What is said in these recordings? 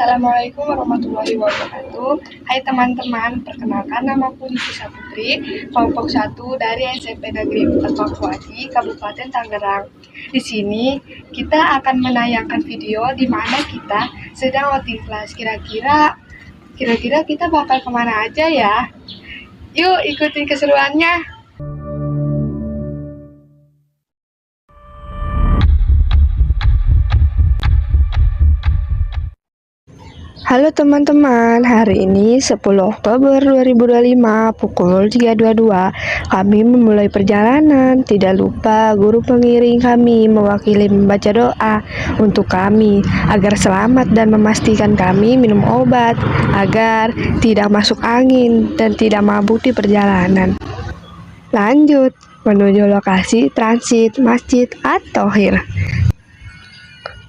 Assalamualaikum warahmatullahi wabarakatuh. Hai teman-teman, perkenalkan namaku Nifisa Putri, kelompok 1 dari SMP Negeri 4 Pakuadi, Kabupaten Tangerang. Di sini kita akan menayangkan video di mana kita sedang outing kelas. Kira-kira kita bakal kemana aja ya? Yuk ikutin keseruannya. Halo teman-teman, hari ini 10 Oktober 2025 pukul 3.22 kami memulai perjalanan. Tidak lupa guru pengiring kami mewakili membaca doa untuk kami agar selamat dan memastikan kami minum obat agar tidak masuk angin dan tidak mabuk di perjalanan. Lanjut menuju lokasi transit Masjid At-Thohir.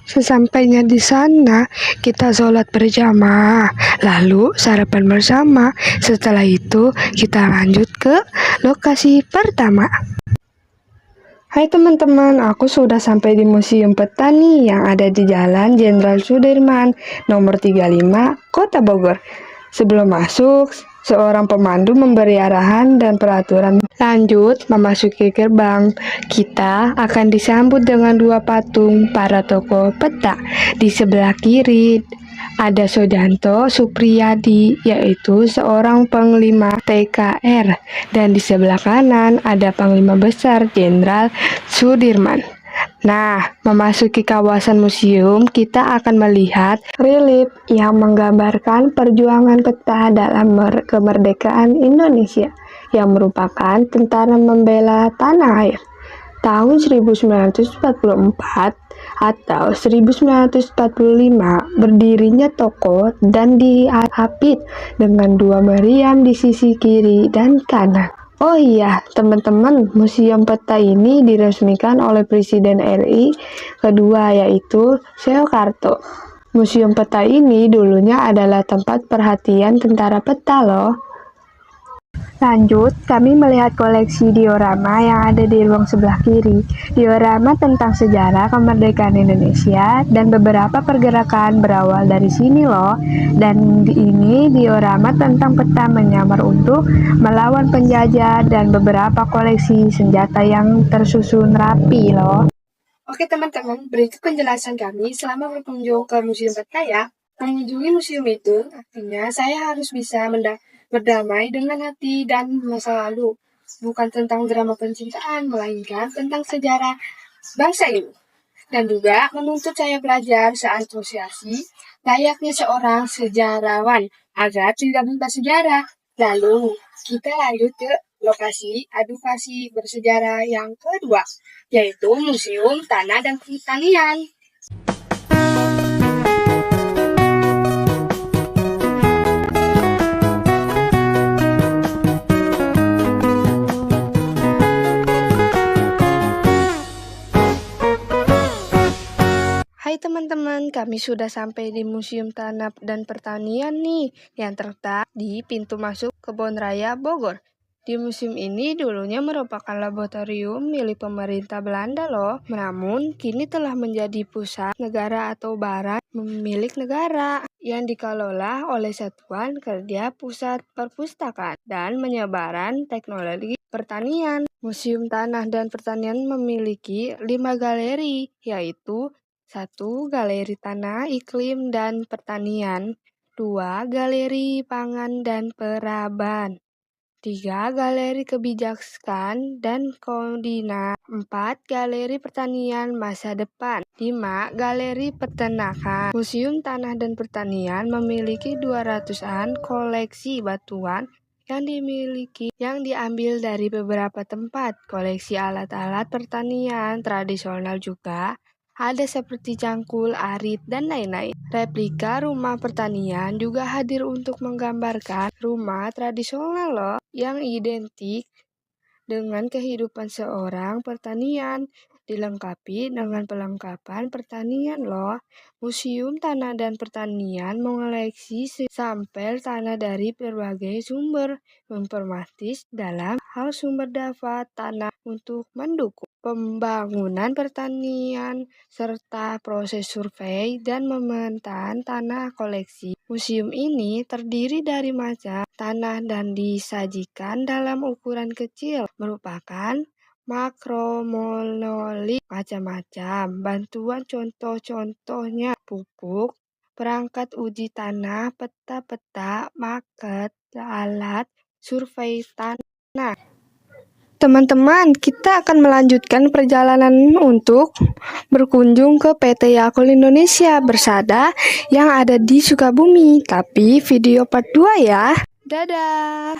Sesampainya di sana, kita sholat berjamaah, lalu sarapan bersama. Setelah itu, kita lanjut ke lokasi pertama. Hai teman-teman, aku sudah sampai di Museum Petani yang ada di Jalan Jenderal Sudirman, nomor 35, Kota Bogor. Sebelum masuk, seorang pemandu memberi arahan dan peraturan. Lanjut memasuki gerbang, kita akan disambut dengan 2 patung para tokoh peta. Di sebelah kiri ada Soejanto Supriyadi, yaitu seorang panglima TKR, dan di sebelah kanan ada Panglima Besar Jenderal Sudirman. Nah, memasuki kawasan museum, kita akan melihat relief yang menggambarkan perjuangan peta dalam kemerdekaan Indonesia, yang merupakan tentara membela tanah air. Tahun 1944 atau 1945 berdirinya toko dan diapit dengan 2 meriam di sisi kiri dan kanan. Oh iya, teman-teman, Museum Peta ini diresmikan oleh Presiden RI kedua, yaitu Soekarto. Museum Peta ini dulunya adalah tempat perhatian tentara peta loh. Lanjut, kami melihat koleksi diorama yang ada di ruang sebelah kiri. Diorama tentang sejarah kemerdekaan Indonesia dan beberapa pergerakan berawal dari sini loh. Dan ini diorama tentang peta menyamar untuk melawan penjajah dan beberapa koleksi senjata yang tersusun rapi loh. Oke teman-teman, berikut penjelasan kami selama berkunjung ke Museum Peta ya. Mengunjungi museum itu, artinya saya harus bisa berdamai dengan hati dan masa lalu. Bukan tentang drama pencintaan, melainkan tentang sejarah bangsa ini. Dan juga menuntut saya belajar seasosiasi layaknya seorang sejarawan agar tidak lupa sejarah. Lalu, kita lanjut ke lokasi edukasi bersejarah yang kedua, yaitu Museum Tanah dan Pertanian. Hai teman-teman, kami sudah sampai di Museum Tanah dan Pertanian nih, yang terletak di pintu masuk Kebon Raya, Bogor. Di museum ini dulunya merupakan laboratorium milik pemerintah Belanda loh, namun kini telah menjadi pusat negara atau badan milik negara yang dikelola oleh Satuan Kerja Pusat Perpustakaan dan Penyebaran Teknologi Pertanian. Museum Tanah dan Pertanian memiliki 5 galeri, yaitu 1. Galeri Tanah, Iklim, dan Pertanian. 2. Galeri Pangan dan Peraban. 3. Galeri Kebijakan dan Koordinat. 4. Galeri Pertanian Masa Depan. 5. Galeri Peternakan. Museum Tanah dan Pertanian memiliki 200-an koleksi batuan yang diambil dari beberapa tempat. Koleksi alat-alat pertanian tradisional juga ada seperti cangkul, arit, dan lain-lain. Replika rumah pertanian juga hadir untuk menggambarkan rumah tradisional loh, yang identik dengan kehidupan seorang pertanian. dilengkapi dengan perlengkapan pertanian loh. Museum Tanah dan Pertanian mengoleksi sampel tanah dari berbagai sumber informatis dalam hal sumber daya tanah untuk mendukung pembangunan pertanian serta proses survei dan pemetaan tanah koleksi. Museum ini terdiri dari macam tanah dan disajikan dalam ukuran kecil, merupakan makro, monolit, macam-macam. Bantuan contoh-contohnya pupuk, perangkat uji tanah, peta-peta, market, alat, survei tanah. Teman-teman, kita akan melanjutkan perjalanan untuk berkunjung ke PT Yakult Indonesia Bersada yang ada di Sukabumi. Tapi video part 2 ya. Dadah!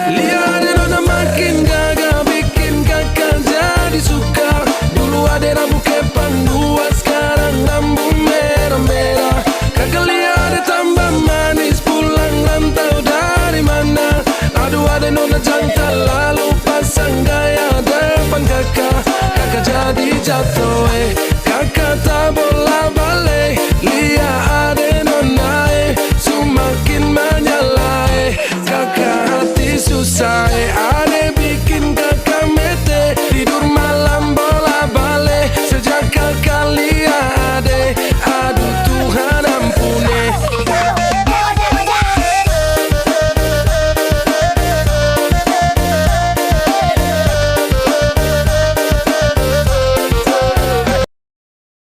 Lihat Nona makin gagah, bikin kakak jadi suka. Dulu ada rambut kepang dua, sekarang rambut merah-merah. Kakak lihat tambah manis, pulang rantau dari mana? Aduh ada Nona jantan, lalu pasang gaya depan kakak. Kakak jadi jatuh.